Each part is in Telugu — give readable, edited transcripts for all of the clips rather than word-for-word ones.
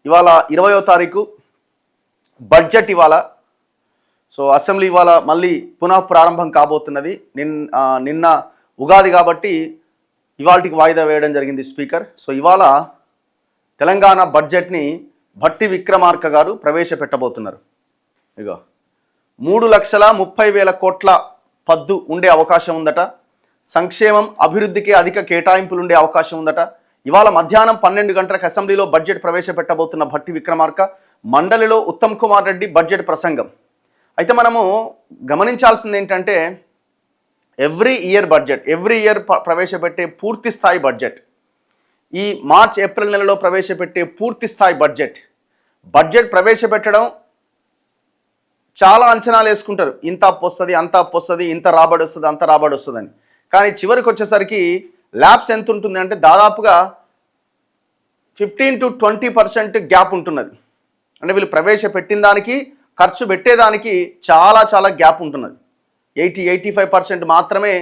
ఇవాళ 20వ తారీఖు బడ్జెట్ ఇవాళ. సో అసెంబ్లీ ఇవాళ మళ్ళీ పునః ప్రారంభం కాబోతున్నది. నిన్న ఉగాది కాబట్టి ఇవాళకి వాయిదా వేయడం జరిగింది స్పీకర్. సో ఇవాళ తెలంగాణ బడ్జెట్ని భట్టి విక్రమార్క గారు ప్రవేశపెట్టబోతున్నారు. ఇగో 3,30,000 కోట్ల పద్దు ఉండే అవకాశం ఉందట. సంక్షేమం అభివృద్ధికి అధిక కేటాయింపులు ఉండే అవకాశం ఉందట. ఇవాళ మధ్యాహ్నం 12 గంటలకు అసెంబ్లీలో బడ్జెట్ ప్రవేశపెట్టబోతున్న భట్టి విక్రమార్క, మండలిలో ఉత్తమ్ కుమార్ రెడ్డి బడ్జెట్ ప్రసంగం. అయితే మనము గమనించాల్సింది ఏంటంటే ఎవ్రీ ఇయర్ ప్రవేశపెట్టే పూర్తి స్థాయి బడ్జెట్, ఈ మార్చ్ ఏప్రిల్ నెలలో ప్రవేశపెట్టే పూర్తి స్థాయి బడ్జెట్ ప్రవేశపెట్టడం చాలా అంచనాలు వేసుకుంటారు. ఇంత అప్పు వస్తుంది, అంత అప్పు వస్తుంది, ఇంత రాబడి వస్తుంది, అంత రాబడి వస్తుందని. కానీ చివరికి వచ్చేసరికి ల్యాబ్స్ ఎంత ఉంటుంది అంటే దాదాపుగా 15 to 20% గ్యాప్ ఉంటున్నది. అంటే వీళ్ళు ప్రవేశపెట్టిన దానికి ఖర్చు పెట్టేదానికి చాలా గ్యాప్ ఉంటున్నది. 80-85% మాత్రమే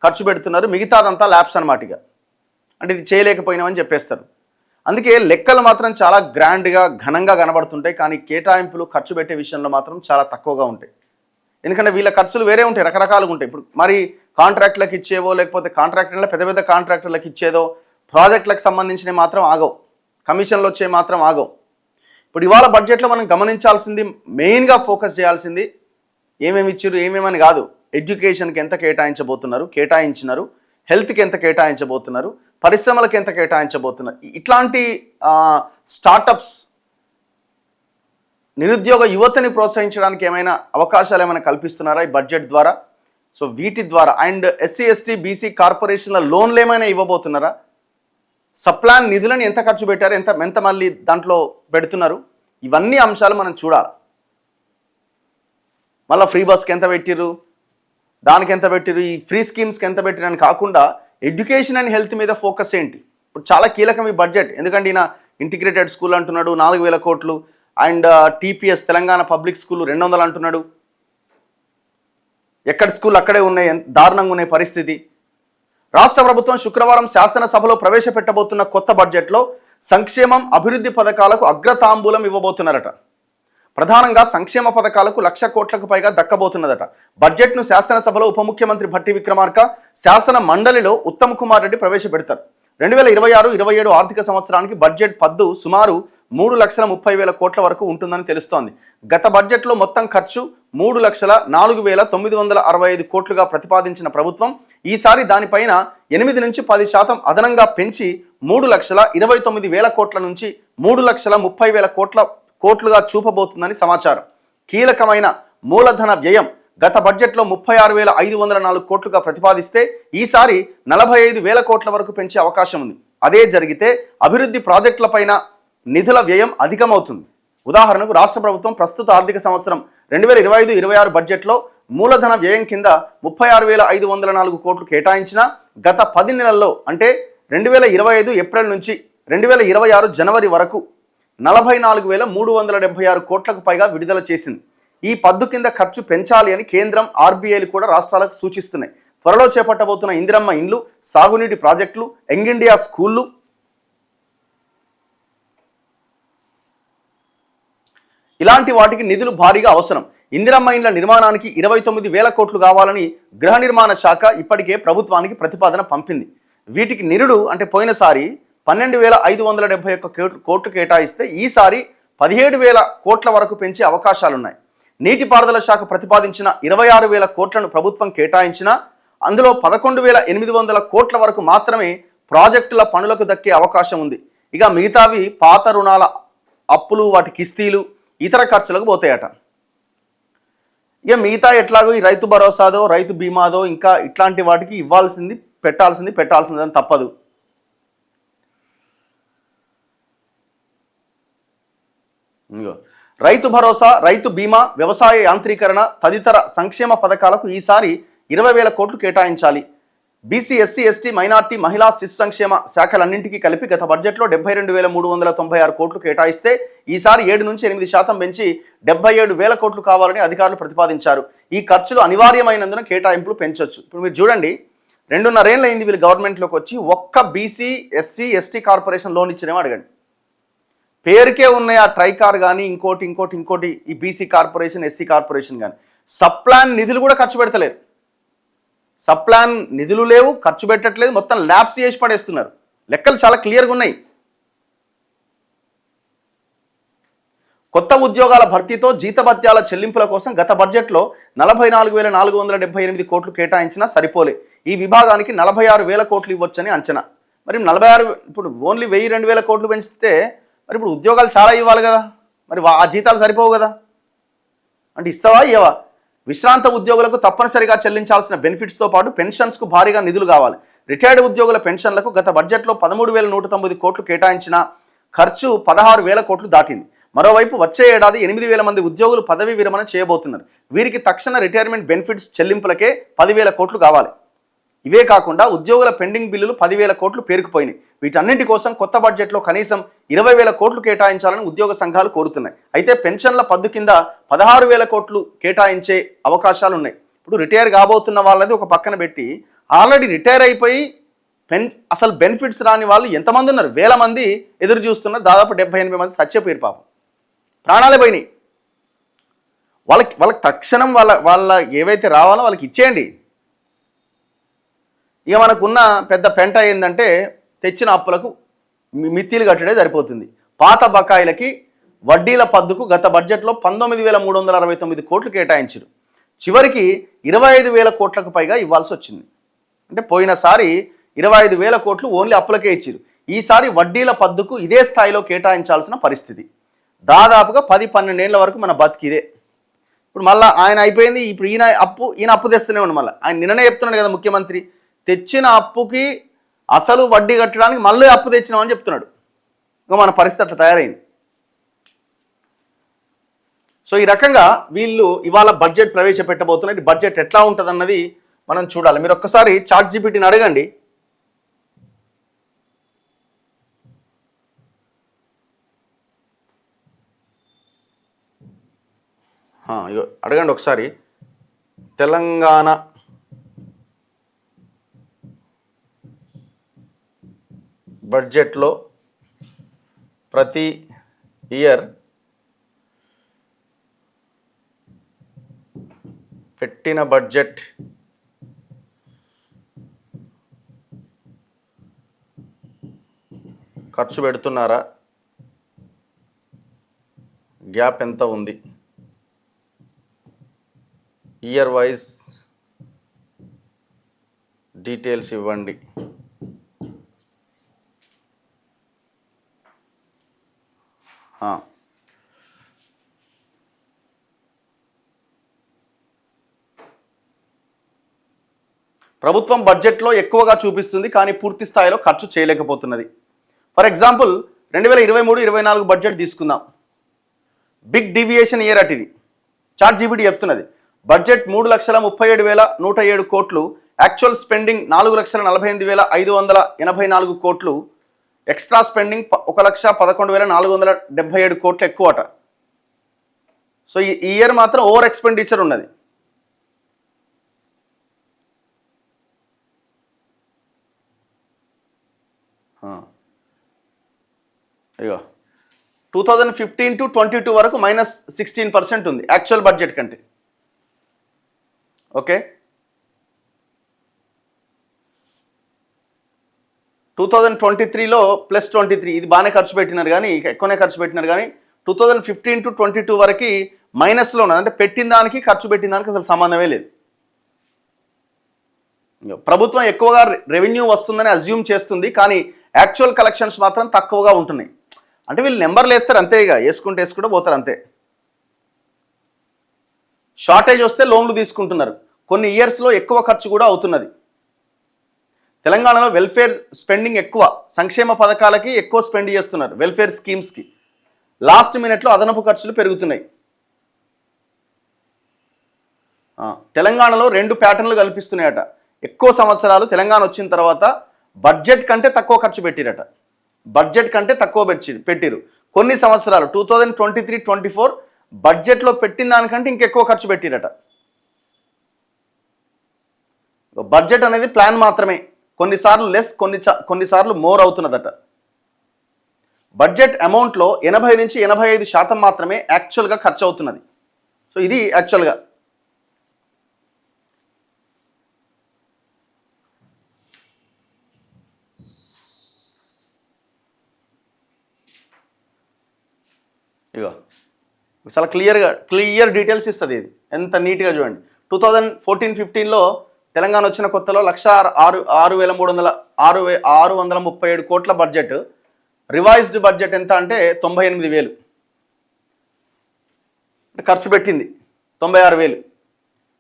ఖర్చు పెడుతున్నారు, మిగతాదంతా ల్యాబ్స్ అనమాట. ఇక అంటే ఇది చేయలేకపోయినామని చెప్పేస్తారు. అందుకే లెక్కలు మాత్రం చాలా గ్రాండ్గా ఘనంగా కనబడుతుంటాయి, కానీ కేటాయింపులు ఖర్చు పెట్టే విషయంలో మాత్రం చాలా తక్కువగా ఉంటాయి. ఎందుకంటే వీళ్ళ ఖర్చులు వేరే ఉంటాయి, రకరకాలుగా ఉంటాయి. ఇప్పుడు మరి కాంట్రాక్టులకు ఇచ్చేవో, లేకపోతే కాంట్రాక్టర్ల పెద్ద కాంట్రాక్టర్లకు ఇచ్చేదో, ప్రాజెక్టులకు సంబంధించినవి మాత్రం ఆగవు, కమిషన్లు వచ్చే మాత్రం ఆగవు. ఇప్పుడు ఇవాళ బడ్జెట్లో మనం గమనించాల్సింది, మెయిన్గా ఫోకస్ చేయాల్సింది ఏమేమి ఇచ్చారు ఏమేమని కాదు. ఎడ్యుకేషన్కి ఎంత కేటాయించినారు, హెల్త్కి ఎంత కేటాయించబోతున్నారు, పరిశ్రమలకు ఎంత కేటాయించబోతున్నారు. ఇట్లాంటి స్టార్టప్స్, నిరుద్యోగ యువతని ప్రోత్సహించడానికి ఏమైనా అవకాశాలు ఏమైనా కల్పిస్తున్నారా ఈ బడ్జెట్ ద్వారా? సో వీటి ద్వారా అండ్ SC, ST, BC కార్పొరేషన్ల లోన్లు ఏమైనా ఇవ్వబోతున్నారా? సప్లాన్ నిధులను ఎంత ఖర్చు పెట్టారు, ఎంత మళ్ళీ దాంట్లో పెడుతున్నారు? ఇవన్నీ అంశాలు మనం చూడాలి. మళ్ళీ ఫ్రీ బస్కి ఎంత పెట్టిరు, దానికి ఎంత పెట్టిరు, ఈ ఫ్రీ స్కీమ్స్కి ఎంత పెట్టిరని కాకుండా ఎడ్యుకేషన్ అండ్ హెల్త్ మీద ఫోకస్ ఏంటి? ఇప్పుడు చాలా కీలకం ఈ బడ్జెట్. ఎందుకంటే ఈయన ఇంటిగ్రేటెడ్ స్కూల్ అంటున్నాడు 4,000 కోట్లు, and TPS Telangana public school 200 అంటున్నాడు. ఎక్కడ స్కూల్ అక్కడే ఉన్నాయి, దారుణంగా ఉన్నాయి పరిస్థితి. రాష్ట్ర ప్రభుత్వం శుక్రవారం శాసనసభలో ప్రవేశపెట్టబోతున్న కొత్త బడ్జెట్లో సంక్షేమం అభివృద్ధి పథకాలకు అగ్రతాంబూలం ఇవ్వబోతున్నారట. ప్రధానంగా సంక్షేమ పథకాలకు 1,00,000 కోట్లకు పైగా దక్కబోతున్నదట. బడ్జెట్ను శాసనసభలో ఉప ముఖ్యమంత్రి భట్టి విక్రమార్క, శాసన మండలిలో ఉత్తమ్ కుమార్ రెడ్డి ప్రవేశపెడతారు. 2026-27 ఆర్థిక సంవత్సరానికి బడ్జెట్ పద్దు సుమారు 3,30,000 కోట్ల వరకు ఉంటుందని తెలుస్తోంది. గత బడ్జెట్లో మొత్తం ఖర్చు 3,04,965 కోట్లుగా ప్రతిపాదించిన ప్రభుత్వం ఈసారి దానిపైన 8 నుంచి 10% అదనంగా పెంచి 3,29,000 కోట్ల నుంచి 3,30,000 కోట్లుగా చూపబోతుందని సమాచారం. కీలకమైన మూలధన వ్యయం గత బడ్జెట్లో 36,504 కోట్లుగా ప్రతిపాదిస్తే ఈసారి 45,000 కోట్ల వరకు పెంచే అవకాశం ఉంది. అదే జరిగితే అభివృద్ధి ప్రాజెక్టులపైన నిధుల వ్యయం అధికమవుతుంది. ఉదాహరణకు రాష్ట్ర ప్రభుత్వం ప్రస్తుత ఆర్థిక సంవత్సరం 2025-26 బడ్జెట్లో మూలధన వ్యయం కింద 36,504 కోట్లు కేటాయించిన గత 10 నెలల్లో అంటే 2025 ఏప్రిల్ నుంచి 2026 జనవరి వరకు 44,376 కోట్లకు పైగా విడుదల చేసింది. ఈ పద్దు కింద ఖర్చు పెంచాలి అని కేంద్రం, RBIలు కూడా రాష్ట్రాలకు సూచిస్తున్నాయి. త్వరలో చేపట్టబోతున్న ఇందిరమ్మ ఇండ్లు, సాగునీటి ప్రాజెక్టులు, యంగ్ ఇండియా స్కూళ్ళు, ఇలాంటి వాటికి నిధులు భారీగా అవసరం. ఇందిరమ్మ ఇండ్ల నిర్మాణానికి 29,000 కోట్లు కావాలని గృహ నిర్మాణ శాఖ ఇప్పటికే ప్రభుత్వానికి ప్రతిపాదన పంపింది. వీటికి నిరుడు అంటే పోయినసారి 12,571 కోట్లు కేటాయిస్తే ఈసారి 17,000 కోట్ల వరకు పెంచే అవకాశాలున్నాయి. నీటిపారుదల శాఖ ప్రతిపాదించిన 26,000 కోట్లను ప్రభుత్వం కేటాయించినా అందులో 11,800 కోట్ల వరకు మాత్రమే ప్రాజెక్టుల పనులకు దక్కే అవకాశం ఉంది. ఇక మిగతావి పాత రుణాల అప్పులు, వాటి కిస్తీలు, ఇతర ఖర్చులకు పోతాయట. ఇక మిగతా ఎట్లాగో ఈ రైతు భరోసాదో, రైతు బీమాదో, ఇంకా ఇట్లాంటి వాటికి ఇవ్వాల్సింది పెట్టాల్సిందని తప్పదు. రైతు భరోసా, రైతు బీమా, వ్యవసాయ యాంత్రీకరణ తదితర సంక్షేమ పథకాలకు ఈసారి 20,000 కోట్లు కేటాయించాలి. BC, SC, ST, మైనార్టీ, మహిళా, శిశు సంక్షేమ శాఖలన్నింటికీ కలిపి గత బడ్జెట్లో 72,396 కోట్లు కేటాయిస్తే ఈసారి 7 నుంచి 8% పెంచి 77,000 కోట్లు కావాలని అధికారులు ప్రతిపాదించారు. ఈ ఖర్చులు అనివార్యమైనందున కేటాయింపులు పెంచొచ్చు. ఇప్పుడు మీరు చూడండి, 2.5 ఏళ్ళు అయింది వీళ్ళు గవర్నమెంట్లోకి వచ్చి, ఒక్క BC, SC, ST corporation loan ఇచ్చినేమో అడగండి. పేరుకే ఉన్నాయి ఆ ట్రైకార్ కానీ ఇంకోటి ఈ బీసీ కార్పొరేషన్ ఎస్సీ కార్పొరేషన్ కానీ సప్లాన్ నిధులు కూడా ఖర్చు పెడతలేరు. సప్లాన్ నిధులు లేవు, ఖర్చు పెట్టట్లేదు, మొత్తం ల్యాబ్స్ చేసి పడేస్తున్నారు. లెక్కలు చాలా క్లియర్గా ఉన్నాయి. కొత్త ఉద్యోగాల భర్తీతో జీతభత్యాల చెల్లింపుల కోసం గత బడ్జెట్లో 44,478 కోట్లు కేటాయించినా సరిపోలే. ఈ విభాగానికి 46,000 కోట్లు ఇవ్వచ్చని అంచనా. మరి 46 ఇప్పుడు ఓన్లీ 1,000-2,000 కోట్లు పెంచితే మరి ఇప్పుడు ఉద్యోగాలు చాలా ఇవ్వాలి కదా, మరి ఆ జీతాలు సరిపోవు కదా. అంటే ఇస్తావా ఇవ్వవా? విశ్రాంత ఉద్యోగులకు తప్పనిసరిగా చెల్లించాల్సిన బెనిఫిట్స్తో పాటు పెన్షన్స్కు భారీగా నిధులు కావాలి. రిటైర్డ్ ఉద్యోగుల పెన్షన్లకు గత బడ్జెట్లో 13,109 కోట్లు కేటాయించిన ఖర్చు 16,000 కోట్లు దాటింది. మరోవైపు వచ్చే ఏడాది 8,000 మంది ఉద్యోగులు పదవీ విరమణ చేయబోతున్నారు. వీరికి తక్షణ రిటైర్మెంట్ బెనిఫిట్స్ చెల్లింపులకే 10,000 కోట్లు కావాలి. ఇవే కాకుండా ఉద్యోగుల పెండింగ్ బిల్లులు 10,000 కోట్లు పేరుకుపోయినాయి. వీటన్నింటి కోసం కొత్త బడ్జెట్లో కనీసం 20,000 కోట్లు కేటాయించాలని ఉద్యోగ సంఘాలు కోరుతున్నాయి. అయితే పెన్షన్ల పద్దు కింద 16,000 కోట్లు కేటాయించే అవకాశాలు ఉన్నాయి. ఇప్పుడు రిటైర్ కాబోతున్న వాళ్ళది ఒక పక్కన పెట్టి ఆల్రెడీ రిటైర్ అయిపోయి అసలు బెనిఫిట్స్ రాని వాళ్ళు ఎంతమంది ఉన్నారు? వేల మంది ఎదురు చూస్తున్నారు. దాదాపు 70-80 మంది చచ్చిపోయారు, పాపం ప్రాణాలే పోయినాయి. వాళ్ళకి తక్షణం వాళ్ళ ఏవైతే రావాలో వాళ్ళకి ఇచ్చేయండి. ఇక మనకున్న పెద్ద పెంట ఏంటంటే తెచ్చిన అప్పులకు మిత్తిలు కట్టడే సరిపోతుంది. పాత బకాయిలకి వడ్డీల పద్దుకు గత బడ్జెట్లో 19,369 కోట్లు కేటాయించారు. చివరికి 25,000 కోట్లకు పైగా ఇవ్వాల్సి వచ్చింది. అంటే పోయినసారి 25,000 కోట్లు ఓన్లీ అప్పులకే ఇచ్చారు. ఈసారి వడ్డీల పద్దుకు ఇదే స్థాయిలో కేటాయించాల్సిన పరిస్థితి. దాదాపుగా 10-12 ఏళ్ల వరకు మన బతికిదే. ఇప్పుడు మళ్ళీ ఆయన అయిపోయింది. ఇప్పుడు ఈయన అప్పు తెస్తూనే ఉండి మళ్ళీ ఆయన నిన్ననే చెప్తున్నాడు కదా ముఖ్యమంత్రి, తెచ్చిన అప్పుకి అసలు వడ్డీ కట్టడానికి మళ్ళీ అప్పు తెచ్చినామని చెప్తున్నాడు. ఇంకా మన పరిస్థితి అట్లా తయారైంది. సో ఈ రకంగా వీళ్ళు ఇవాళ బడ్జెట్ ప్రవేశపెట్టబోతున్నారు. బడ్జెట్ ఎట్లా ఉంటుంది అన్నది మనం చూడాలి. మీరు ఒక్కసారి చాట్ జీపీటీని అడగండి. అడగండి ఒకసారి. తెలంగాణ బడ్జెట్లో ప్రతి ఇయర్ పెట్టిన బడ్జెట్ ఖర్చు పెడుతున్నారా? గ్యాప్ ఎంత ఉంది? ఇయర్ వైజ్ డీటెయిల్స్ ఇవ్వండి. ప్రభుత్వం బడ్జెట్లో ఎక్కువగా చూపిస్తుంది కానీ పూర్తి స్థాయిలో ఖర్చు చేయలేకపోతున్నది. ఫర్ ఎగ్జాంపుల్ 2023-24 బడ్జెట్ తీసుకుందాం. బిగ్ డీవియేషన్ ఇయర్ అట్ ఇది. చాట్ జీపీటీ చెప్తున్నది. బడ్జెట్ 3,37,107 కోట్లు, యాక్చువల్ స్పెండింగ్ 4,48,584 కోట్లు, ఎక్స్ట్రా స్పెండింగ్ 1,11,477 కోట్లు ఎక్కువట. సో ఈ ఇయర్ మాత్రం ఓవర్ ఎక్స్పెండిచర్ ఉన్నది. అయ్యో 2015-22 వరకు -16% ఉంది యాక్చువల్ బడ్జెట్ కంటే. ఓకే, 2023లో +23, ఇది బాగానే ఖర్చు పెట్టినారు కానీ ఎక్కువనే ఖర్చు పెట్టినారు కానీ 2015-22 వరకు మైనస్లో ఉన్నది. అంటే పెట్టిన దానికి ఖర్చు పెట్టిన దానికి అసలు సంబంధమే లేదు. ప్రభుత్వం ఎక్కువగా రెవెన్యూ వస్తుందని అజ్యూమ్ చేస్తుంది కానీ యాక్చువల్ కలెక్షన్స్ మాత్రం తక్కువగా ఉంటున్నాయి. అంటే వీళ్ళు నెంబర్లు వేస్తారు అంతే, ఇక వేసుకుంటూ పోతారు అంతే. షార్టేజ్ వస్తే లోన్లు తీసుకుంటున్నారు. కొన్ని ఇయర్స్లో ఎక్కువ ఖర్చు కూడా అవుతున్నది. తెలంగాణలో వెల్ఫేర్ స్పెండింగ్ ఎక్కువ, సంక్షేమ పథకాలకి ఎక్కువ స్పెండ్ చేస్తున్నారు, వెల్ఫేర్ స్కీమ్స్కి. లాస్ట్ మినిట్లో అదనపు ఖర్చులు పెరుగుతున్నాయి. తెలంగాణలో 2 ప్యాటర్న్లు కల్పిస్తున్నాయట. ఎక్కువ సంవత్సరాలు తెలంగాణ వచ్చిన తర్వాత బడ్జెట్ కంటే తక్కువ ఖర్చు పెట్టిరట. బడ్జెట్ కంటే తక్కువ పెట్టిరు. కొన్ని సంవత్సరాలు 2023-24 బడ్జెట్లో పెట్టిన దానికంటే ఇంకెక్కువ ఖర్చు పెట్టిరట. బడ్జెట్ అనేది ప్లాన్ మాత్రమే, కొన్నిసార్లు లెస్, కొన్నిసార్లు మోర్ అవుతున్నదట. బడ్జెట్ అమౌంట్లో 80 నుంచి 85% మాత్రమే యాక్చువల్గా ఖర్చు అవుతున్నది. సో ఇది యాక్చువల్గా ఇగో చాలా క్లియర్ డీటెయిల్స్ ఇస్తుంది. ఇది ఎంత నీట్గా చూడండి. 2014-15లో తెలంగాణ వచ్చిన కొత్తలో 6,637 కోట్ల బడ్జెట్. రివైజ్డ్ బడ్జెట్ ఎంత అంటే 98,000 ఖర్చు పెట్టింది. 96,000.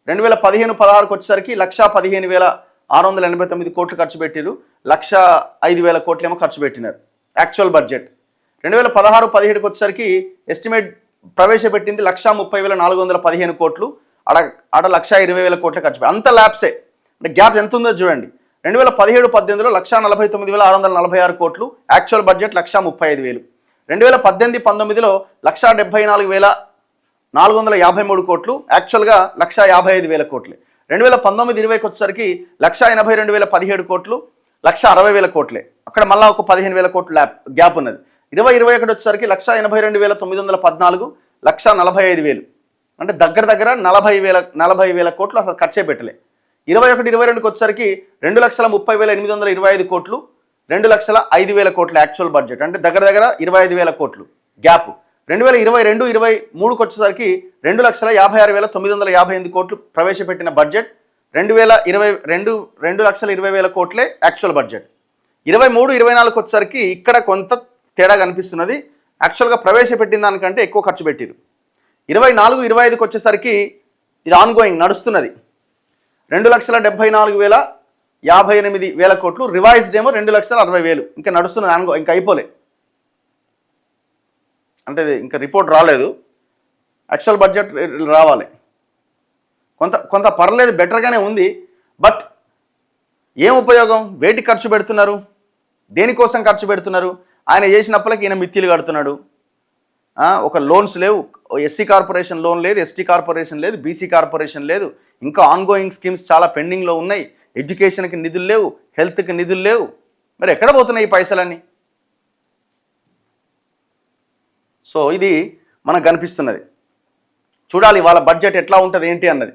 2015-16కి వచ్చేసరికి 1,15,689 కోట్లు ఖర్చు పెట్టిరు. 1,05,000 కోట్లేమో ఖర్చు పెట్టినారు యాక్చువల్ బడ్జెట్. 2016-17కి వచ్చేసరికి ఎస్టిమేట్ ప్రవేశపెట్టింది 1,30,415 కోట్లు. ఆడ 1,20,000 కోట్ల ఖర్చు. అంత ల్యాబ్సే. అంటే గ్యాప్ ఎంత ఉందో చూడండి. 2017-18లో 1,49,646 కోట్లు, యాక్చువల్ బడ్జెట్ 1,35,000. 2018-19లో 1,74,453 కోట్లు, యాక్చువల్గా 1,55,000 కోట్లు. 2019-20కి వచ్చేసరికి 1,82,017 కోట్లు, 1,60,000 కోట్లే. అక్కడ మళ్ళీ ఒక 15,000 కోట్లు గ్యాప్ ఉన్నది. 2021 వచ్చేసరికి 1,82,914, 1,45,000. అంటే దగ్గర 40,000 కోట్లు అసలు ఖర్చే పెట్టలే. 21-22కి వచ్చేసరికి 2,30,825 కోట్లు, 2,05,000 కోట్ల యాక్చువల్ బడ్జెట్. అంటే దగ్గర 25,000 కోట్లు గ్యాప్. 2022-23కి వచ్చేసరికి 2,56,958 కోట్లు ప్రవేశపెట్టిన బడ్జెట్. 2,20,000 కోట్లే యాక్చువల్ బడ్జెట్. 23-24కి వచ్చేసరికి ఇక్కడ కొంత తేడా కనిపిస్తున్నది. యాక్చువల్గా ప్రవేశపెట్టిన దానికంటే ఎక్కువ ఖర్చు పెట్టిరు. 24-25కి వచ్చేసరికి ఇది ఆన్గోయింగ్ నడుస్తున్నది. 2,74,058 కోట్లు. రివైజ్డ్ ఏమో 2,60,000. ఇంకా నడుస్తున్నది, ఇంకా అయిపోలే. అంటే ఇంకా రిపోర్ట్ రాలేదు. యాక్చువల్ బడ్జెట్ రావాలి. కొంత పర్లేదు, బెటర్గానే ఉంది. బట్ ఏం ఉపయోగం? వేటికి ఖర్చు పెడుతున్నారు? దేనికోసం ఖర్చు పెడుతున్నారు? ఆయన చేసినప్పటికీ ఈయన మిత్తిలు కడుతున్నాడు. ఒక లోన్స్ లేవు. ఎస్సీ కార్పొరేషన్ లోన్ లేదు, ఎస్టీ కార్పొరేషన్ లేదు, బీసీ కార్పొరేషన్ లేదు. ఇంకా ఆన్గోయింగ్ స్కీమ్స్ చాలా పెండింగ్లో ఉన్నాయి. ఎడ్యుకేషన్కి నిధులు లేవు, హెల్త్కి నిధులు లేవు. మరి ఎక్కడ పోతున్నాయి ఈ పైసలన్నీ? సో ఇది మనకు కనిపిస్తున్నది. చూడాలి వాళ్ళ బడ్జెట్ ఎట్లా ఉంటుంది ఏంటి అన్నది.